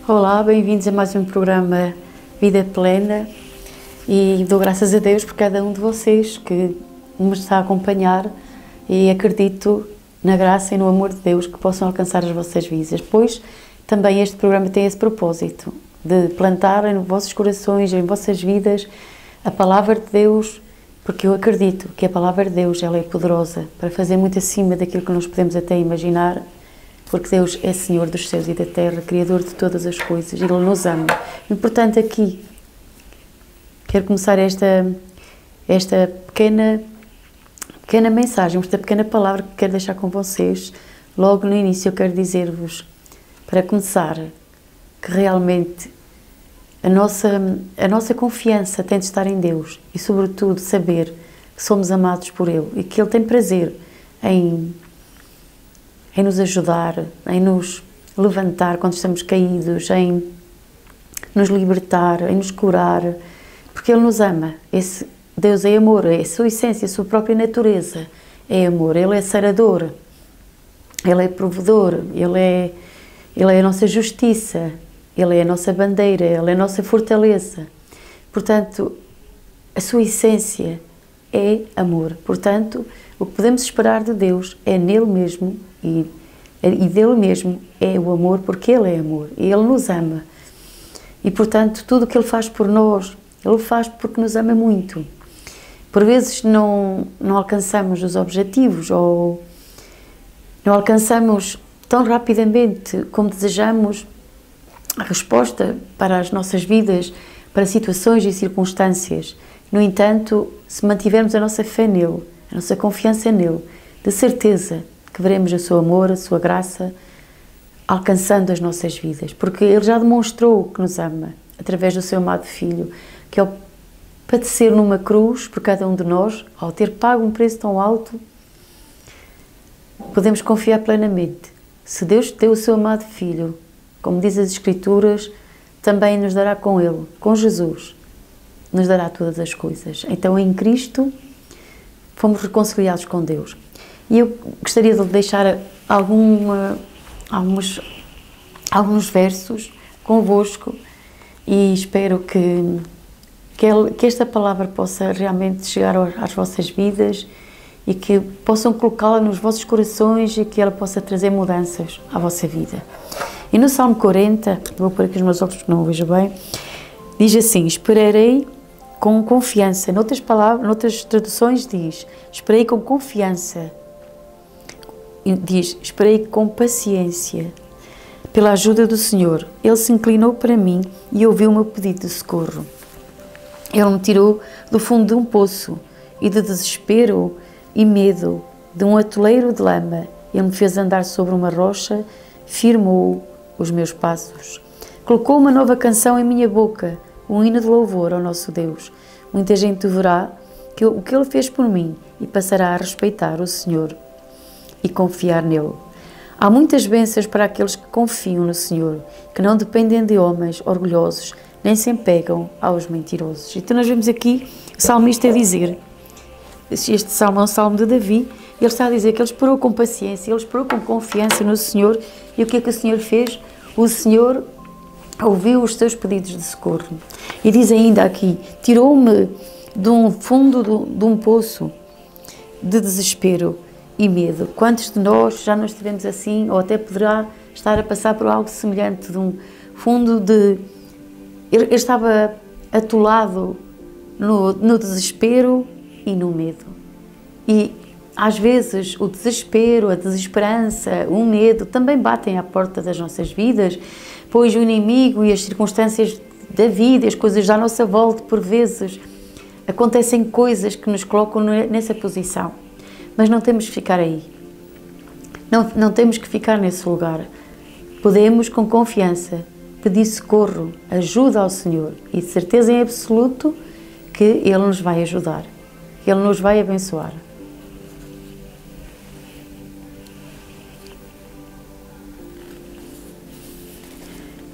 Olá, bem-vindos a mais um programa Vida Plena e dou graças a Deus por cada um de vocês que me está a acompanhar e acredito na graça e no amor de Deus que possam alcançar as vossas vidas, pois também este programa tem esse propósito de plantar em vossos corações, em vossas vidas a Palavra de Deus, porque eu acredito que a Palavra de Deus ela é poderosa para fazer muito acima daquilo que nós podemos até imaginar, porque Deus é Senhor dos céus e da terra, Criador de todas as coisas, e Ele nos ama. Importante aqui, quero começar esta pequena mensagem, esta pequena palavra que quero deixar com vocês. Logo no início eu quero dizer-vos, para começar, que realmente a nossa confiança tem de estar em Deus e, sobretudo, saber que somos amados por Ele e que Ele tem prazer em nos ajudar, em nos levantar quando estamos caídos, em nos libertar, em nos curar, porque Ele nos ama. Deus é amor, é a sua essência, a sua própria natureza é amor. Ele é sarador, Ele é provedor, Ele é a nossa justiça, Ele é a nossa bandeira, Ele é a nossa fortaleza. Portanto, a sua essência é amor. Portanto, o que podemos esperar de Deus é nele mesmo e dele mesmo é o amor, porque Ele é amor e Ele nos ama. E, portanto, tudo o que Ele faz por nós, Ele faz porque nos ama muito. Por vezes não alcançamos os objetivos ou não alcançamos tão rapidamente como desejamos a resposta para as nossas vidas, para situações e circunstâncias. No entanto, se mantivermos a nossa fé nele, a nossa confiança nele, de certeza que veremos o seu amor, a sua graça, alcançando as nossas vidas. Porque Ele já demonstrou que nos ama, através do seu amado Filho, que ao padecer numa cruz por cada um de nós, ao ter pago um preço tão alto, podemos confiar plenamente. Se Deus deu o seu amado Filho, como diz as Escrituras, também nos dará com Ele, com Jesus, nos dará todas as coisas. Então, em Cristo, fomos reconciliados com Deus. E eu gostaria de deixar alguns versos convosco e espero que esta palavra possa realmente chegar às vossas vidas e que possam colocá-la nos vossos corações e que ela possa trazer mudanças à vossa vida. E no Salmo 40, vou pôr aqui os meus óculos que não o vejo bem, diz assim: esperarei com confiança. Noutras traduções diz, esperei com confiança. Diz, esperei com paciência pela ajuda do Senhor. Ele se inclinou para mim e ouviu o meu pedido de socorro. Ele me tirou do fundo de um poço e de desespero e medo, de um atoleiro de lama. Ele me fez andar sobre uma rocha, firmou os meus passos. Colocou uma nova canção em minha boca, um hino de louvor ao nosso Deus. Muita gente verá o que Ele fez por mim e passará a respeitar o Senhor e confiar nele. Há muitas bênçãos para aqueles que confiam no Senhor, que não dependem de homens orgulhosos, nem se empegam aos mentirosos. Então nós vemos aqui o salmista a dizer, este salmo é um salmo de Davi, ele está a dizer que ele esperou com paciência, ele esperou com confiança no Senhor, e o que é que o Senhor fez? O Senhor ouviu os seus pedidos de socorro. E diz ainda aqui, tirou-me de um fundo de um poço de desespero e medo. Quantos de nós já não estivemos assim, ou até poderá estar a passar por algo semelhante, de um fundo de... Ele estava atolado no desespero e no medo. E às vezes o desespero, a desesperança, o medo também batem à porta das nossas vidas, pois o inimigo e as circunstâncias da vida, as coisas à nossa volta, por vezes, acontecem coisas que nos colocam nessa posição. Mas não temos que ficar aí. Não temos que ficar nesse lugar. Podemos, com confiança, pedir socorro, ajuda ao Senhor e de certeza em absoluto que Ele nos vai ajudar, que Ele nos vai abençoar.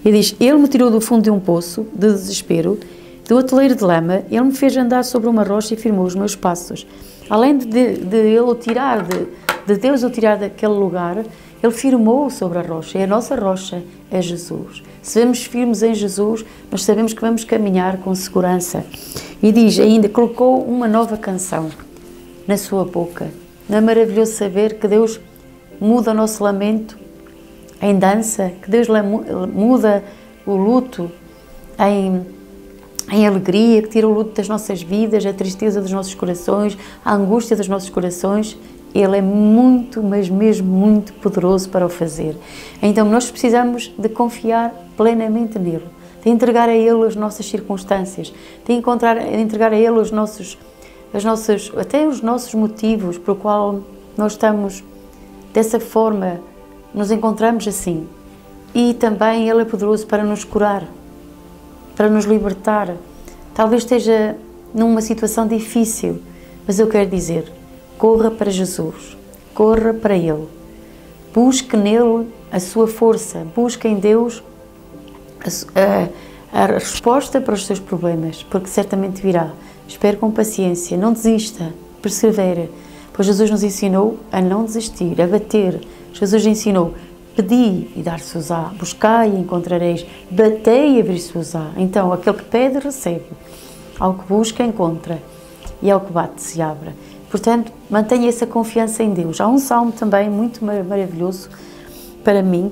E diz, Ele me tirou do fundo de um poço de desespero, do atoleiro de lama, Ele me fez andar sobre uma rocha e firmou os meus passos. Além de Ele o tirar, de Deus o tirar daquele lugar, Ele firmou sobre a rocha, e a nossa rocha é Jesus. Se vamos firmes em Jesus, nós sabemos que vamos caminhar com segurança. E diz ainda, colocou uma nova canção na sua boca. Não é maravilhoso saber que Deus muda o nosso lamento em dança, que Deus muda o luto em alegria, que tira o luto das nossas vidas, a tristeza dos nossos corações, a angústia dos nossos corações. Ele é muito, mas mesmo muito poderoso para o fazer. Então nós precisamos de confiar plenamente nele, de entregar a Ele as nossas circunstâncias, de entregar a Ele até os nossos motivos pelo qual nós estamos dessa forma, nos encontramos assim. E também Ele é poderoso para nos curar, para nos libertar. Talvez esteja numa situação difícil, mas eu quero dizer, corra para Jesus, corra para Ele, busque nele a sua força, busque em Deus a resposta para os seus problemas, porque certamente virá. Espere com paciência, não desista, persevere, pois Jesus nos ensinou a não desistir, a bater. Jesus ensinou, pedi e dar-se-vos-á, buscai e encontrareis, batei e abrir-se-vos-á. Então, aquele que pede, recebe, ao que busca, encontra, e ao que bate, se abre. Portanto, mantenha essa confiança em Deus. Há um salmo também muito maravilhoso para mim,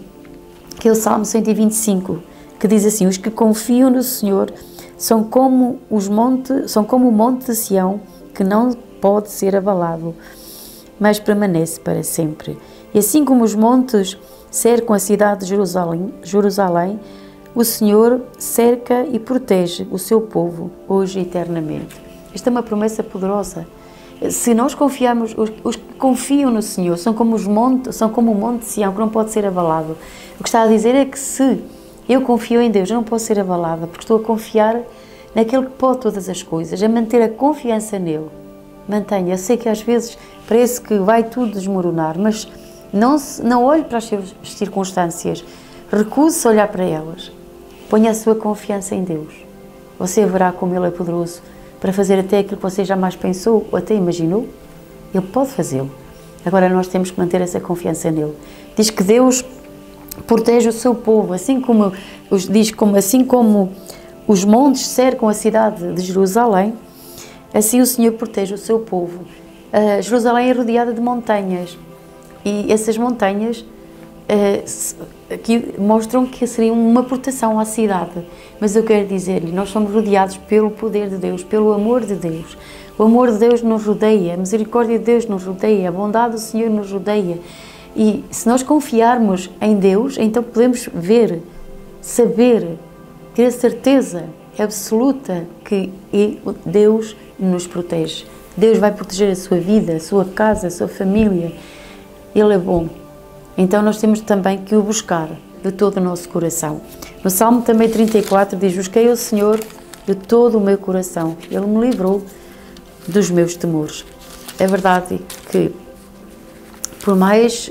que é o Salmo 125, que diz assim, os que confiam no Senhor são como o monte de Sião, que não pode ser abalado, mas permanece para sempre. E assim como os montes cercam a cidade de Jerusalém, o Senhor cerca e protege o seu povo, hoje e eternamente. Esta é uma promessa poderosa. Se nós confiarmos, os que confiam no Senhor são como o monte de Sião, que não pode ser abalado. O que está a dizer é que se eu confio em Deus, eu não posso ser abalada, porque estou a confiar naquele que pode todas as coisas, a manter a confiança nele. Mantenha. Eu sei que às vezes parece que vai tudo desmoronar, mas não olhe para as suas circunstâncias, recuse-se a olhar para elas. Ponha a sua confiança em Deus. Você verá como Ele é poderoso para fazer até aquilo que você jamais pensou ou até imaginou. Ele pode fazê-lo. Agora nós temos que manter essa confiança nele. Diz que Deus protege o seu povo, assim como os montes cercam a cidade de Jerusalém, assim o Senhor protege o seu povo. Jerusalém é rodeada de montanhas e essas montanhas que mostram que seriam uma proteção à cidade. Mas eu quero dizer-lhe, nós somos rodeados pelo poder de Deus, pelo amor de Deus. O amor de Deus nos rodeia, a misericórdia de Deus nos rodeia, a bondade do Senhor nos rodeia. E se nós confiarmos em Deus, então podemos ver, saber, ter a certeza absoluta que Deus nos protege. Deus vai proteger a sua vida, a sua casa, a sua família. Ele é bom. Então nós temos também que o buscar de todo o nosso coração. No Salmo também 34 diz, busquei o Senhor de todo o meu coração. Ele me livrou dos meus temores. É verdade que por mais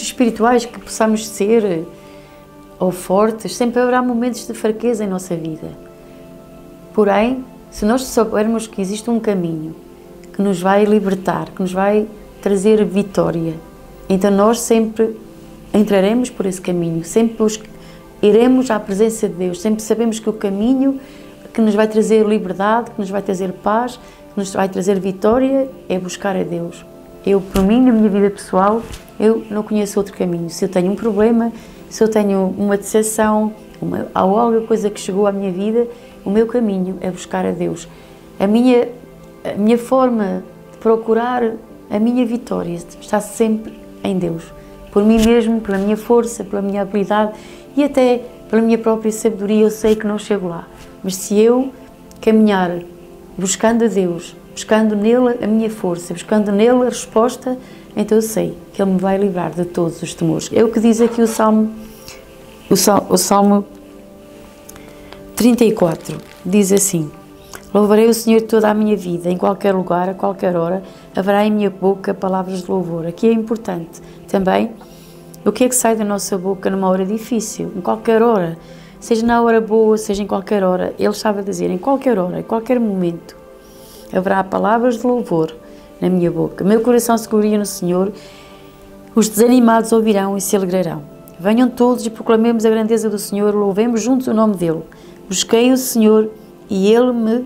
espirituais que possamos ser ou fortes, sempre haverá momentos de fraqueza em nossa vida. Porém, se nós soubermos que existe um caminho que nos vai libertar, que nos vai trazer vitória, então nós sempre entraremos por esse caminho, sempre iremos à presença de Deus, sempre sabemos que o caminho que nos vai trazer liberdade, que nos vai trazer paz, que nos vai trazer vitória, é buscar a Deus. Eu, por mim, na minha vida pessoal, eu não conheço outro caminho. Se eu tenho um problema, se eu tenho uma decepção, alguma coisa que chegou à minha vida, o meu caminho é buscar a Deus. A minha forma de procurar a minha vitória está sempre em Deus. Por mim mesmo, pela minha força, pela minha habilidade e até pela minha própria sabedoria, eu sei que não chego lá. Mas se eu caminhar buscando a Deus, buscando nele a minha força, buscando nele a resposta, então eu sei que Ele me vai livrar de todos os temores. É o que diz aqui o Salmo 34. Diz assim, louvarei o Senhor toda a minha vida, em qualquer lugar, a qualquer hora, haverá em minha boca palavras de louvor. Aqui é importante também o que é que sai da nossa boca numa hora difícil, em qualquer hora, seja na hora boa, seja em qualquer hora. Ele estava a dizer, em qualquer hora, em qualquer momento, haverá palavras de louvor na minha boca. Meu coração se gloria no Senhor, os desanimados ouvirão e se alegrarão. Venham todos e proclamemos a grandeza do Senhor, louvemos juntos o nome dele. Busquei o Senhor e ele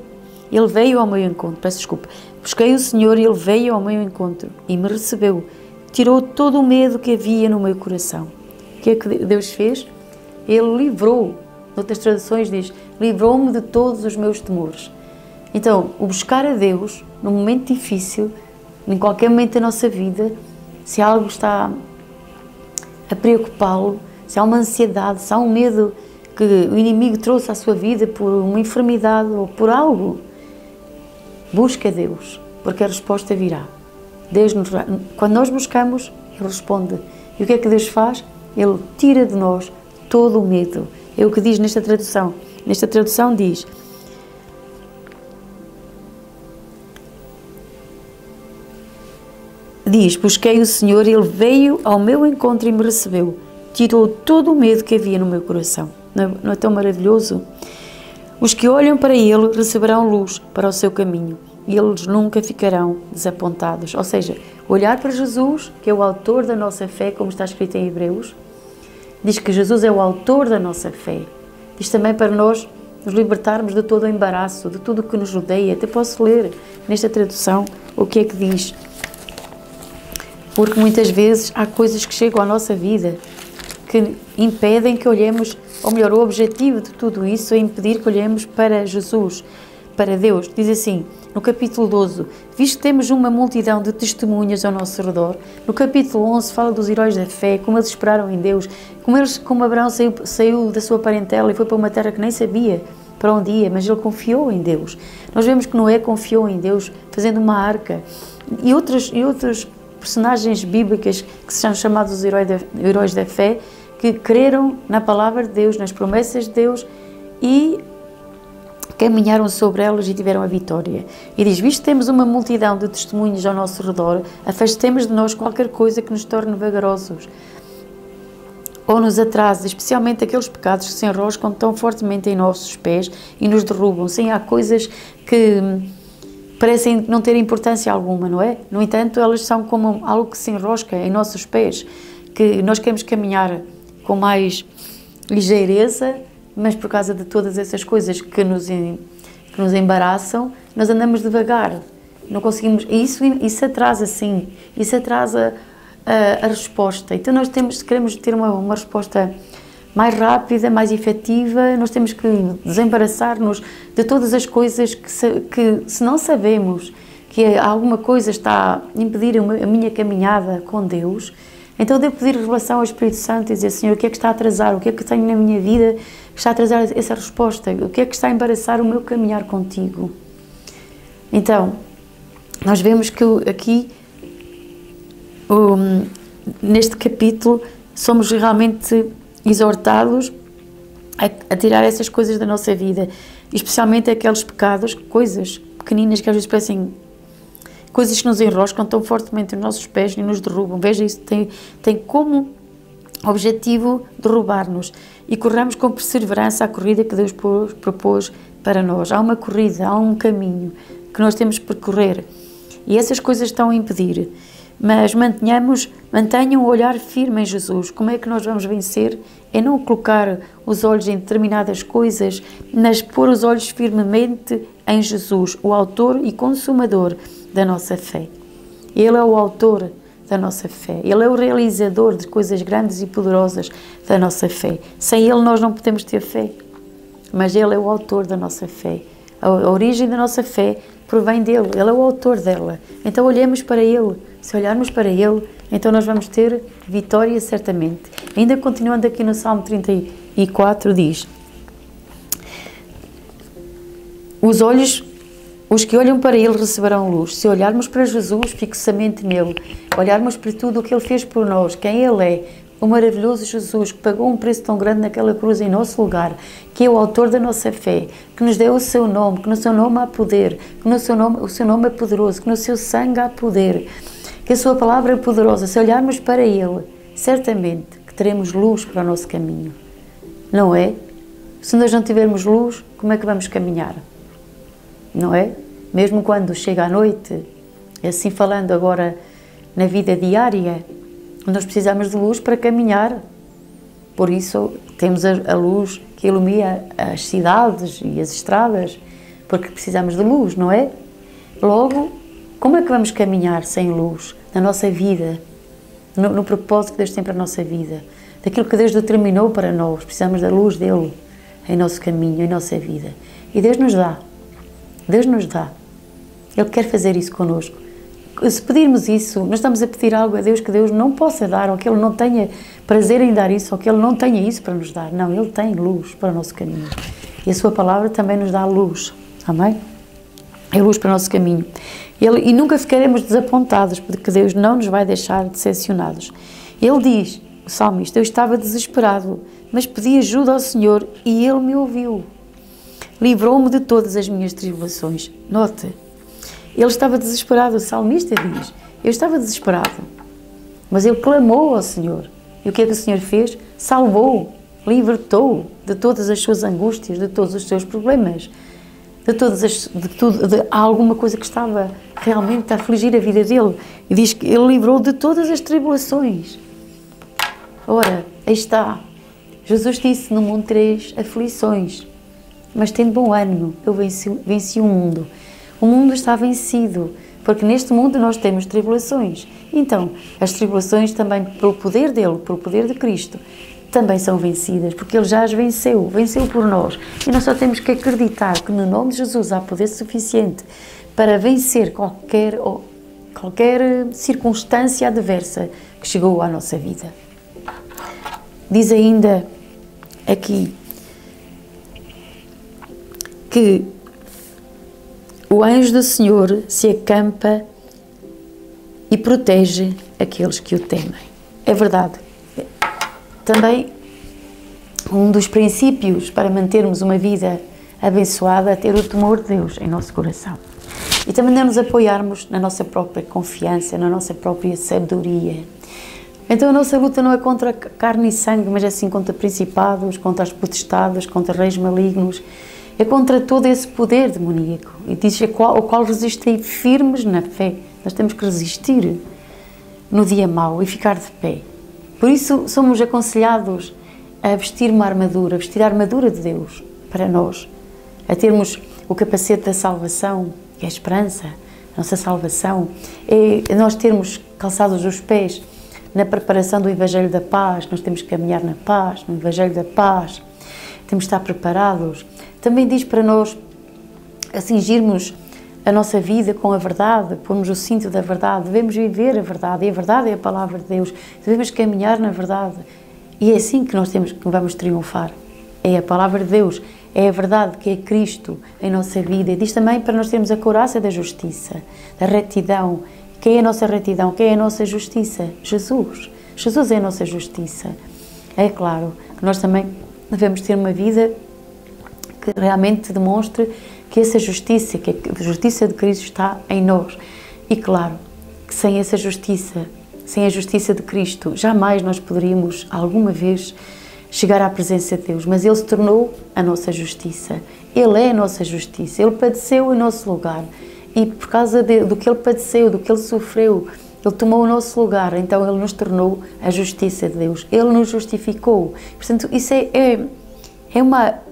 veio ao meu encontro, peço desculpa. Busquei o Senhor e ele veio ao meu encontro e me recebeu. Tirou todo o medo que havia no meu coração. O que é que Deus fez? Ele livrou, noutras traduções diz, livrou-me de todos os meus temores. Então, o buscar a Deus, num momento difícil, em qualquer momento da nossa vida, se algo está a preocupá-lo, se há uma ansiedade, se há um medo que o inimigo trouxe à sua vida por uma enfermidade ou por algo, busque a Deus, porque a resposta virá. Quando nós buscamos, Ele responde. E o que é que Deus faz? Ele tira de nós todo o medo. É o que diz nesta tradução. Nesta tradução diz: busquei o Senhor e Ele veio ao meu encontro e me recebeu. Tirou todo o medo que havia no meu coração. Não é tão maravilhoso? Os que olham para Ele receberão luz para o seu caminho e eles nunca ficarão desapontados. Ou seja, olhar para Jesus, que é o autor da nossa fé, como está escrito em Hebreus, diz que Jesus é o autor da nossa fé. Diz também para nós nos libertarmos de todo o embaraço, de tudo o que nos rodeia. Até posso ler nesta tradução o que é que diz. Porque muitas vezes há coisas que chegam à nossa vida que impedem que olhemos, ou melhor, o objetivo de tudo isso é impedir que olhemos para Jesus, para Deus. Diz assim, no capítulo 12, visto que temos uma multidão de testemunhas ao nosso redor. No capítulo 11 fala dos heróis da fé, como eles esperaram em Deus, como Abraão saiu da sua parentela e foi para uma terra que nem sabia para onde ia, mas ele confiou em Deus. Nós vemos que Noé confiou em Deus fazendo uma arca. E outros personagens bíblicas que são chamados os heróis da fé, que creram na palavra de Deus, nas promessas de Deus e caminharam sobre elas e tiveram a vitória. E diz, visto que temos uma multidão de testemunhos ao nosso redor, afastemos de nós qualquer coisa que nos torne vagarosos ou nos atrase, especialmente aqueles pecados que se enroscam tão fortemente em nossos pés e nos derrubam. Sim, há coisas que parecem não ter importância alguma, não é? No entanto, elas são como algo que se enrosca em nossos pés, que nós queremos caminhar com mais ligeireza, mas por causa de todas essas coisas que nos embaraçam, nós andamos devagar, não conseguimos, e isso atrasa, sim, isso atrasa a resposta. Então nós queremos ter uma resposta mais rápida, mais efetiva, nós temos que desembaraçar-nos de todas as coisas que se não sabemos que alguma coisa está a impedir a minha caminhada com Deus, então devo pedir revelação ao Espírito Santo e dizer, Senhor, o que é que está a atrasar? O que é que tenho na minha vida que está a atrasar essa resposta? O que é que está a embaraçar o meu caminhar contigo? Então, nós vemos que aqui, neste capítulo, somos realmente exortados a tirar essas coisas da nossa vida, especialmente aqueles pecados, coisas pequeninas que às vezes parecem coisas que nos enroscam tão fortemente nos nossos pés e nos derrubam. Veja, isso tem como objetivo derrubar-nos. E corramos com perseverança a corrida que Deus propôs para nós. Há uma corrida, há um caminho que nós temos que percorrer. E essas coisas estão a impedir. Mas mantenham o olhar firme em Jesus. Como é que nós vamos vencer? É não colocar os olhos em determinadas coisas, mas pôr os olhos firmemente em Jesus, o autor e consumador da nossa fé. Ele é o autor da nossa fé. Ele é o realizador de coisas grandes e poderosas da nossa fé. Sem Ele nós não podemos ter fé, mas Ele é o autor da nossa fé. A origem da nossa fé provém dEle. Ele é o autor dela. Então olhemos para Ele. Se olharmos para Ele, então nós vamos ter vitória certamente. Ainda continuando aqui no Salmo 34, diz: os que olham para Ele receberão luz. Se olharmos para Jesus fixamente nele, olharmos para tudo o que Ele fez por nós, quem Ele é, o maravilhoso Jesus que pagou um preço tão grande naquela cruz em nosso lugar, que é o autor da nossa fé, que nos deu o seu nome, que no seu nome há poder, que o seu nome é poderoso, que no seu sangue há poder, que a sua palavra é poderosa. Se olharmos para Ele, certamente que teremos luz para o nosso caminho. Não é? Se nós não tivermos luz, como é que vamos caminhar? Não é? Mesmo quando chega a noite, Assim falando agora na vida diária, nós precisamos de luz para caminhar. Por isso temos a luz que ilumina as cidades e as estradas, porque precisamos de luz, não é? Logo, como é que vamos caminhar sem luz na nossa vida, no propósito que Deus tem para a nossa vida, daquilo que Deus determinou para nós? Precisamos da luz dele em nosso caminho, em nossa vida. E Deus nos dá. Deus nos dá. Ele quer fazer isso connosco. Se pedirmos isso, nós estamos a pedir algo a Deus que Deus não possa dar, ou que Ele não tenha prazer em dar isso, ou que Ele não tenha isso para nos dar. Não, Ele tem luz para o nosso caminho. E a sua palavra também nos dá luz. Amém? É luz para o nosso caminho. E nunca ficaremos desapontados, porque Deus não nos vai deixar decepcionados. Ele diz, o salmista, eu estava desesperado, mas pedi ajuda ao Senhor e Ele me ouviu. Livrou-me de todas as minhas tribulações. Note, ele estava desesperado, o salmista diz, eu estava desesperado, mas ele clamou ao Senhor. E o que é que o Senhor fez? Salvou, libertou de todas as suas angústias, de todos os seus problemas, de alguma coisa que estava realmente a afligir a vida dele. E diz que ele livrou de todas as tribulações. Ora, aí está. Jesus disse, no mundo tereis aflições, mas tendo bom ânimo, eu venci o mundo. O mundo está vencido, porque neste mundo nós temos tribulações. Então, as tribulações também, pelo poder dele, pelo poder de Cristo, também são vencidas, porque ele já as venceu por nós. E nós só temos que acreditar que no nome de Jesus há poder suficiente para vencer qualquer circunstância adversa que chegou à nossa vida. Diz ainda aqui que o anjo do Senhor se acampa e protege aqueles que o temem. É verdade. Também um dos princípios para mantermos uma vida abençoada é ter o temor de Deus em nosso coração. E também não nos apoiarmos na nossa própria confiança, na nossa própria sabedoria. Então a nossa luta não é contra carne e sangue, mas é sim contra principados, contra as potestades, contra reis malignos. É contra todo esse poder demoníaco. E diz ao qual resistem firmes na fé. Nós temos que resistir no dia mau e ficar de pé. Por isso somos aconselhados a vestir uma armadura, a vestir a armadura de Deus para nós. A termos o capacete da salvação, que é a esperança, a nossa salvação. É nós termos calçados os pés na preparação do Evangelho da Paz. Nós temos que caminhar na paz, no Evangelho da Paz. Temos que estar preparados. Também diz para nós cingirmos a nossa vida com a verdade, pormos o cinto da verdade, devemos viver a verdade, e a verdade é a palavra de Deus, devemos caminhar na verdade, e é assim que nós vamos triunfar. É a palavra de Deus, é a verdade que é Cristo em nossa vida. E diz também para nós termos a couraça da justiça, da retidão. Quem é a nossa retidão? Quem é a nossa justiça? Jesus. Jesus é a nossa justiça. É claro que nós também devemos ter uma vida que realmente demonstre que essa justiça, que a justiça de Cristo está em nós. E claro, que sem essa justiça, sem a justiça de Cristo, jamais nós poderíamos, alguma vez, chegar à presença de Deus. Mas Ele se tornou a nossa justiça. Ele é a nossa justiça. Ele padeceu em nosso lugar. E por causa do que Ele padeceu, do que Ele sofreu, Ele tomou o nosso lugar. Então Ele nos tornou a justiça de Deus. Ele nos justificou. Portanto, isso é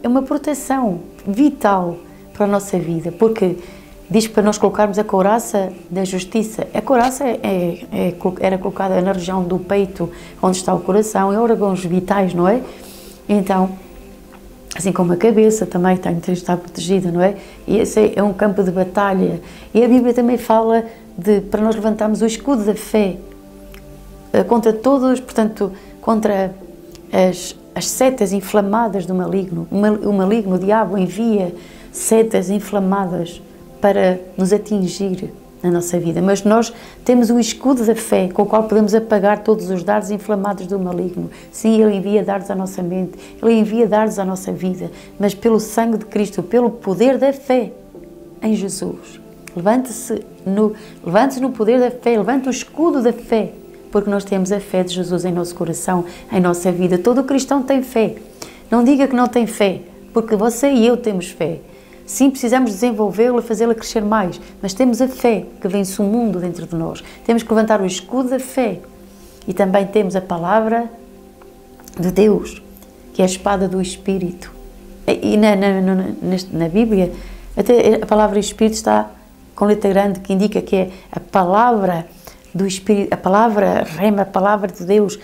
uma proteção vital para a nossa vida, porque diz para nós colocarmos a couraça da justiça. A couraça era colocada na região do peito, onde está o coração, é órgãos vitais, não é? Então, assim como a cabeça também tem que estar protegida, não é? E esse é um campo de batalha. E a Bíblia também fala para nós levantarmos o escudo da fé contra todos, portanto, contra as setas inflamadas do maligno. O maligno, o diabo, envia setas inflamadas para nos atingir na nossa vida. Mas nós temos o escudo da fé, com o qual podemos apagar todos os dardos inflamados do maligno. Sim, Ele envia dardos à nossa mente, Ele envia dardos à nossa vida, mas pelo sangue de Cristo, pelo poder da fé em Jesus. Levante-se no poder da fé, levante o escudo da fé, porque nós temos a fé de Jesus em nosso coração, em nossa vida. Todo cristão tem fé. Não diga que não tem fé, porque você e eu temos fé. Sim, precisamos desenvolvê-la, fazê-la crescer mais, mas temos a fé que vence o mundo dentro de nós. Temos que levantar o escudo da fé e também temos a palavra de Deus, que é a espada do Espírito. E na Bíblia, até a palavra Espírito está com letra grande, que indica que é a palavra do Espírito, a palavra rema, a palavra de Deus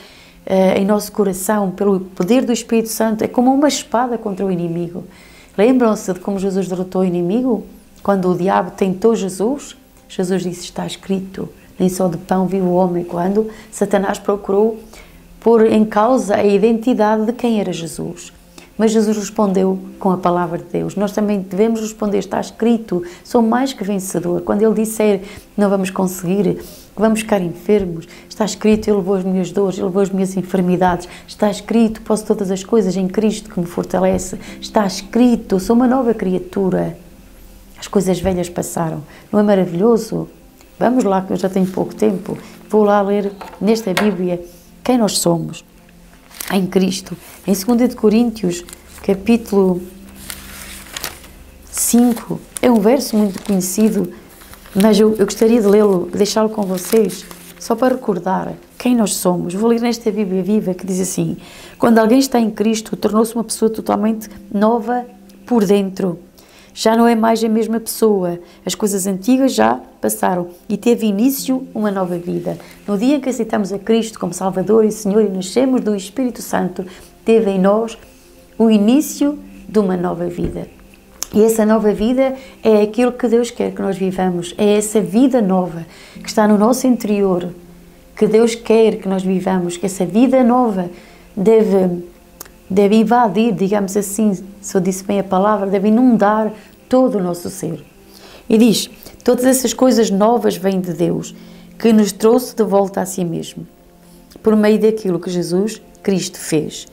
em nosso coração, pelo poder do Espírito Santo. É como uma espada contra o inimigo. Lembram-se de como Jesus derrotou o inimigo? Quando o diabo tentou Jesus, Jesus disse, está escrito, nem só de pão vive o homem. Quando Satanás procurou pôr em causa a identidade de quem era Jesus. Mas Jesus respondeu com a palavra de Deus. Nós também devemos responder, está escrito, sou mais que vencedor. Quando Ele disser, não vamos conseguir, vamos ficar enfermos, está escrito, Ele levou as minhas dores, Ele levou as minhas enfermidades, está escrito, posso todas as coisas em Cristo que me fortalece, está escrito, sou uma nova criatura. As coisas velhas passaram. Não é maravilhoso? Vamos lá, que eu já tenho pouco tempo. Vou lá ler nesta Bíblia quem nós somos em Cristo. Em 2 Coríntios, capítulo 5, é um verso muito conhecido, mas eu gostaria de lê-lo, deixá-lo com vocês, só para recordar quem nós somos. Vou ler nesta Bíblia Viva que diz assim, quando alguém está em Cristo, tornou-se uma pessoa totalmente nova por dentro. Já não é mais a mesma pessoa, as coisas antigas já passaram e teve início uma nova vida. No dia em que aceitamos a Cristo como Salvador e Senhor e nascemos do Espírito Santo, teve em nós o início de uma nova vida. E essa nova vida é aquilo que Deus quer que nós vivamos, é essa vida nova que está no nosso interior, que Deus quer que nós vivamos, que essa vida nova deve invadir, digamos assim, se eu disse bem a palavra, deve inundar todo o nosso ser. E diz, todas essas coisas novas vêm de Deus, que nos trouxe de volta a si mesmo, por meio daquilo que Jesus Cristo fez.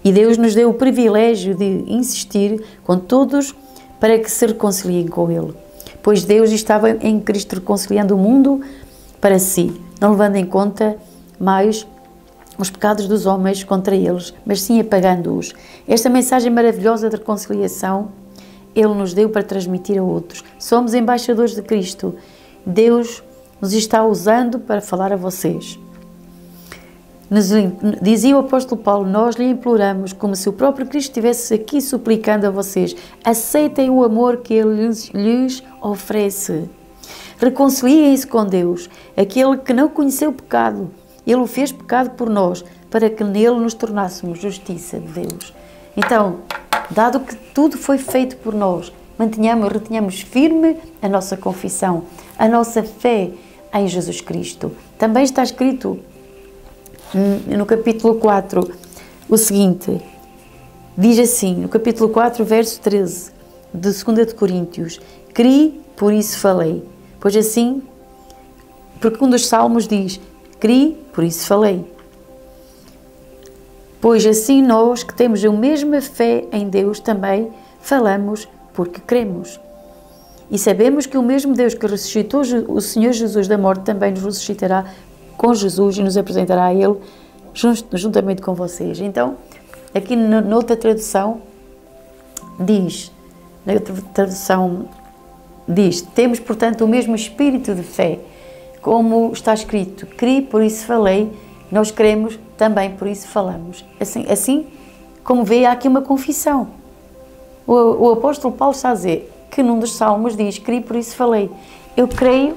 E Deus nos deu o privilégio de insistir com todos para que se reconciliem com Ele. Pois Deus estava em Cristo reconciliando o mundo para si, não levando em conta mais os pecados dos homens contra eles, mas sim apagando-os. Esta mensagem maravilhosa de reconciliação Ele nos deu para transmitir a outros. Somos embaixadores de Cristo. Deus nos está usando para falar a vocês. Dizia o apóstolo Paulo, nós lhe imploramos, como se o próprio Cristo estivesse aqui suplicando a vocês, aceitem o amor que Ele lhes oferece. Reconciliem-se com Deus, aquele que não conheceu o pecado. Ele o fez pecado por nós, para que nele nos tornássemos justiça de Deus. Então, dado que tudo foi feito por nós, retenhamos firme a nossa confissão, a nossa fé em Jesus Cristo. Também está escrito no capítulo 4, o seguinte, diz assim, no capítulo 4, verso 13, de 2 de Coríntios, criei, por isso falei. Pois assim, porque um dos salmos diz, criei, por isso falei. Pois assim nós, que temos a mesma fé em Deus, também falamos porque cremos. E sabemos que o mesmo Deus que ressuscitou o Senhor Jesus da morte também nos ressuscitará com Jesus e nos apresentará a Ele juntamente com vocês. Então, aqui noutra tradução diz, temos, portanto, o mesmo espírito de fé, como está escrito, criei, por isso falei, nós cremos, também por isso falamos. Assim como vê, há aqui uma confissão. O apóstolo Paulo está a dizer que num dos salmos diz, criei, por isso falei. Eu creio,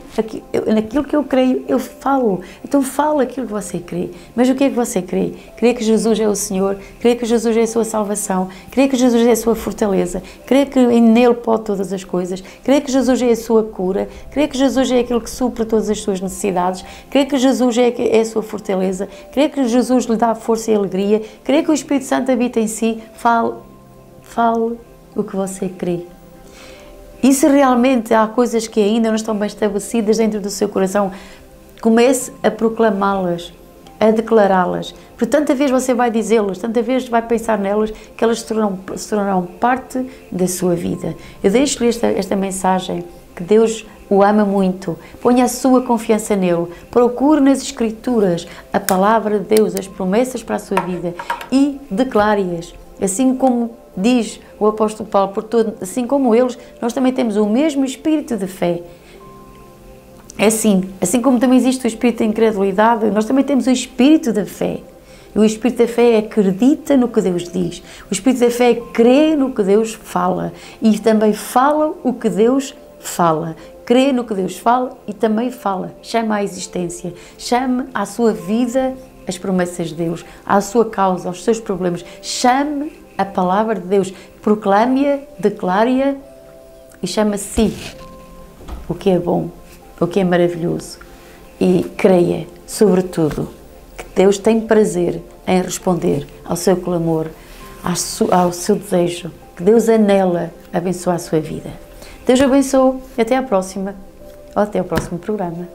naquilo que eu creio, eu falo. Então fala aquilo que você crê. Mas o que é que você crê? Crê que Jesus é o Senhor? Crê que Jesus é a sua salvação? Crê que Jesus é a sua fortaleza? Crê que nele pode todas as coisas? Crê que Jesus é a sua cura? Crê que Jesus é aquilo que supre todas as suas necessidades? Crê que Jesus é a sua fortaleza? Crê que Jesus lhe dá força e alegria? Crê que o Espírito Santo habita em si? Fale o que você crê. E se realmente há coisas que ainda não estão bem estabelecidas dentro do seu coração, comece a proclamá-las, a declará-las. Por tanta vez você vai dizê-las, tanta vez vai pensar nelas, que elas se tornarão parte da sua vida. Eu deixo-lhe esta mensagem, que Deus o ama muito. Ponha a sua confiança nele. Procure nas Escrituras a palavra de Deus, as promessas para a sua vida e declare-as. Assim como diz o apóstolo Paulo, assim como eles, nós também temos o mesmo espírito de fé. É assim como também existe o espírito de incredulidade, nós também temos o espírito da fé. E o espírito da fé acredita no que Deus diz. O espírito da fé crê no que Deus fala. E também fala o que Deus fala. Crê no que Deus fala e também fala. Chama à existência. Chame à sua vida as promessas de Deus. À sua causa, aos seus problemas. Chame a palavra de Deus. Proclame-a, declare-a e chame a si o que é bom, o que é maravilhoso. E creia, sobretudo, que Deus tem prazer em responder ao seu clamor, ao seu desejo, que Deus anela abençoar a sua vida. Deus abençoe e até à próxima, ou até ao próximo programa.